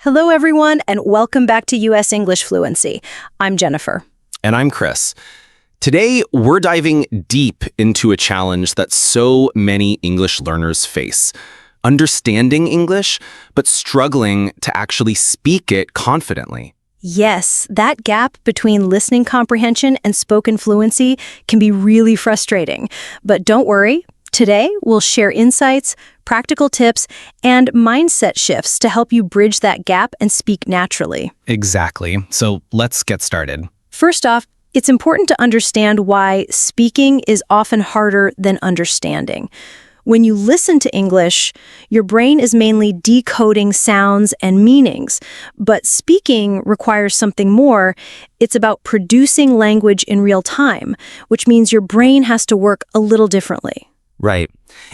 Hello, everyone, and welcome back to US English Fluency. I'm Jennifer. And I'm Chris. Today, we're diving deep into a challenge that so many English learners face. Understanding English, but struggling to actually speak it confidently. Yes, that gap between listening comprehension and spoken fluency can be really frustrating. But don't worry. Today, we'll share insights, practical tips, and mindset shifts to help you bridge that gap and speak naturally. Exactly. So let's get started. First off, it's important to understand why speaking is often harder than understanding. When you listen to English, your brain is mainly decoding sounds and meanings, but speaking requires something more. It's about producing language in real time, which means your brain has to work a little differently. Right.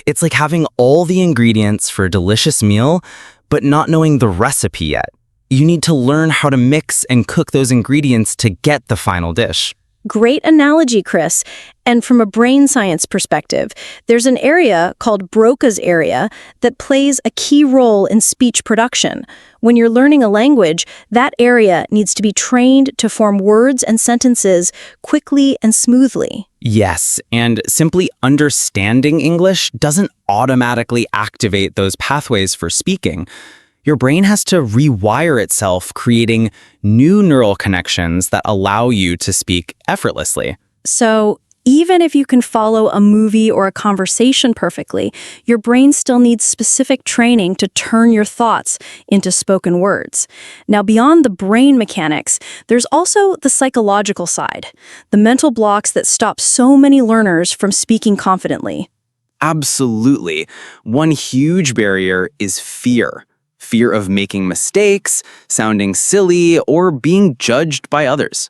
It's like having all the ingredients for a delicious meal, but not knowing the recipe yet. You need to learn how to mix and cook those ingredients to get the final dish. Great analogy, Chris. And from a brain science perspective, there's an area called Broca's area that plays a key role in speech production. When you're learning a language, that area needs to be trained to form words and sentences quickly and smoothly. Yes, and simply understanding English doesn't automatically activate those pathways for speaking. Your brain has to rewire itself, creating new neural connections that allow you to speak effortlessly. So even if you can follow a movie or a conversation perfectly, your brain still needs specific training to turn your thoughts into spoken words. Now, beyond the brain mechanics, there's also the psychological side, the mental blocks that stop so many learners from speaking confidently. Absolutely. One huge barrier is fear. Fear of making mistakes, sounding silly, or being judged by others.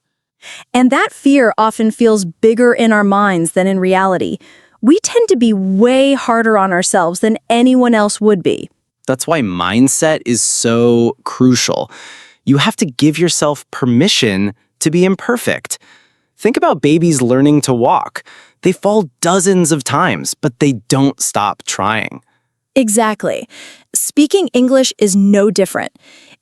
And that fear often feels bigger in our minds than in reality. We tend to be way harder on ourselves than anyone else would be. That's why mindset is so crucial. You have to give yourself permission to be imperfect. Think about babies learning to walk. They fall dozens of times, but they don't stop trying. Exactly. Speaking English is no different.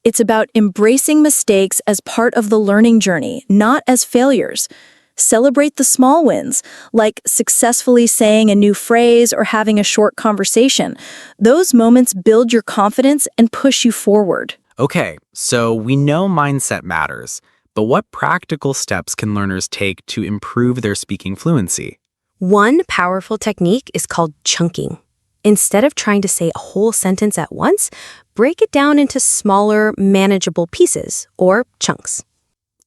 It's about embracing mistakes as part of the learning journey, not as failures. Celebrate the small wins, like successfully saying a new phrase or having a short conversation. Those moments build your confidence and push you forward. Okay, so we know mindset matters, but what practical steps can learners take to improve their speaking fluency? One powerful technique is called chunking. Instead of trying to say a whole sentence at once, break it down into smaller, manageable pieces, or chunks.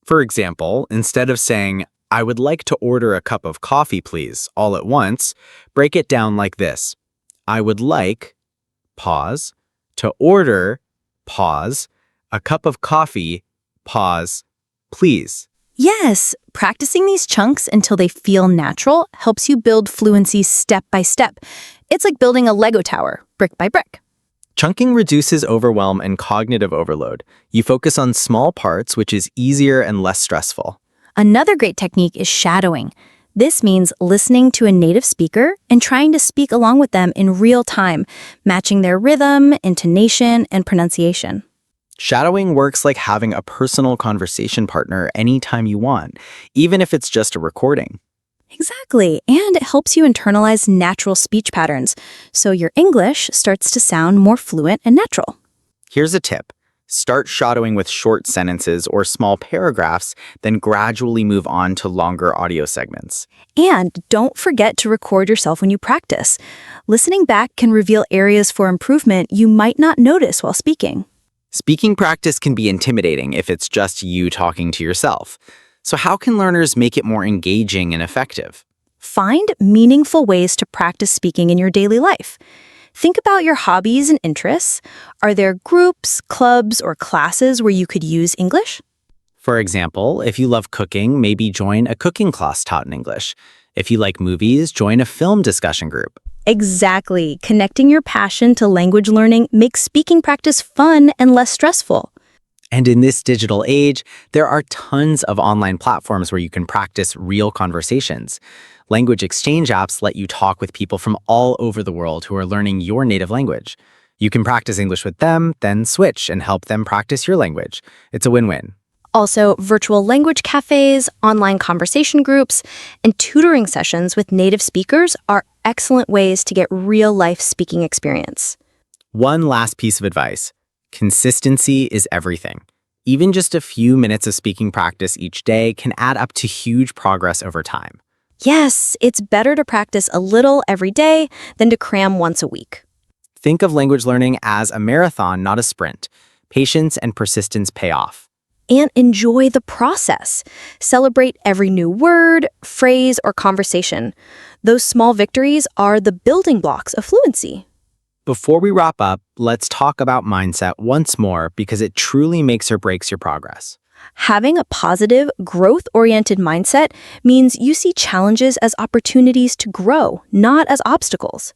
For example, instead of saying, "I would like to order a cup of coffee, please," all at once, break it down like this. I would like, pause, to order, pause, a cup of coffee, pause, please. Yes, practicing these chunks until they feel natural helps you build fluency step by step. It's like building a Lego tower, brick by brick. Chunking reduces overwhelm and cognitive overload. You focus on small parts, which is easier and less stressful. Another great technique is shadowing. This means listening to a native speaker and trying to speak along with them in real time, matching their rhythm, intonation, and pronunciation. Shadowing works like having a personal conversation partner anytime you want, even if it's just a recording. Exactly, and it helps you internalize natural speech patterns, so your English starts to sound more fluent and natural. Here's a tip. Start shadowing with short sentences or small paragraphs, then gradually move on to longer audio segments. And don't forget to record yourself when you practice. Listening back can reveal areas for improvement you might not notice while speaking. Speaking practice can be intimidating if it's just you talking to yourself. So how can learners make it more engaging and effective? Find meaningful ways to practice speaking in your daily life. Think about your hobbies and interests. Are there groups, clubs, or classes where you could use English? For example, if you love cooking, maybe join a cooking class taught in English. If you like movies, join a film discussion group. Exactly. Connecting your passion to language learning makes speaking practice fun and less stressful. And in this digital age, there are tons of online platforms where you can practice real conversations. Language exchange apps let you talk with people from all over the world who are learning your native language. You can practice English with them, then switch and help them practice your language. It's a win-win. Also, virtual language cafes, online conversation groups, and tutoring sessions with native speakers are excellent ways to get real-life speaking experience. One last piece of advice. Consistency is everything. Even just a few minutes of speaking practice each day can add up to huge progress over time. Yes, it's better to practice a little every day than to cram once a week. Think of language learning as a marathon, not a sprint. Patience and persistence pay off. And enjoy the process. Celebrate every new word, phrase, or conversation. Those small victories are the building blocks of fluency. Before we wrap up, let's talk about mindset once more because it truly makes or breaks your progress. Having a positive, growth-oriented mindset means you see challenges as opportunities to grow, not as obstacles.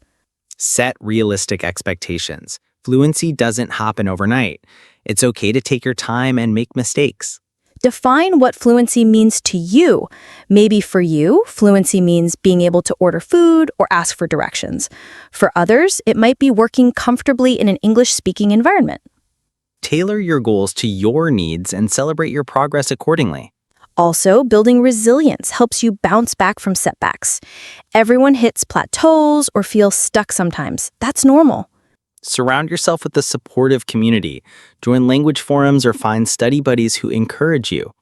Set realistic expectations. Fluency doesn't happen overnight. It's okay to take your time and make mistakes. Define what fluency means to you. Maybe for you, fluency means being able to order food or ask for directions. For others, it might be working comfortably in an English-speaking environment. Tailor your goals to your needs and celebrate your progress accordingly. Also, building resilience helps you bounce back from setbacks. Everyone hits plateaus or feels stuck sometimes. That's normal. Surround yourself with a supportive community. Join language forums or find study buddies who encourage you.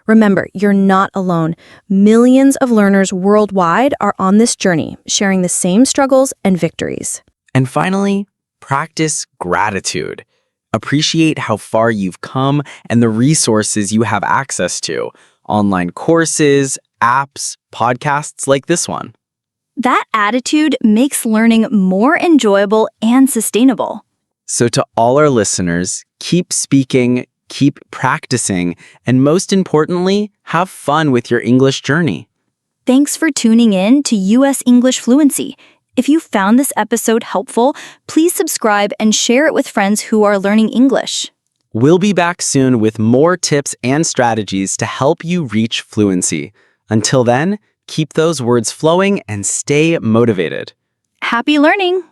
Remember, you're not alone. Millions of learners worldwide are on this journey, sharing the same struggles and victories. And finally, practice gratitude. Appreciate how far you've come and the resources you have access to. Online courses, apps, podcasts like this one. That attitude makes learning more enjoyable and sustainable. So to all our listeners, keep speaking, keep practicing, and most importantly, have fun with your English journey. Thanks for tuning in to US English Fluency. If you found this episode helpful, please subscribe and share it with friends who are learning English. We'll be back soon with more tips and strategies to help you reach fluency. Until then, keep those words flowing and stay motivated. Happy learning!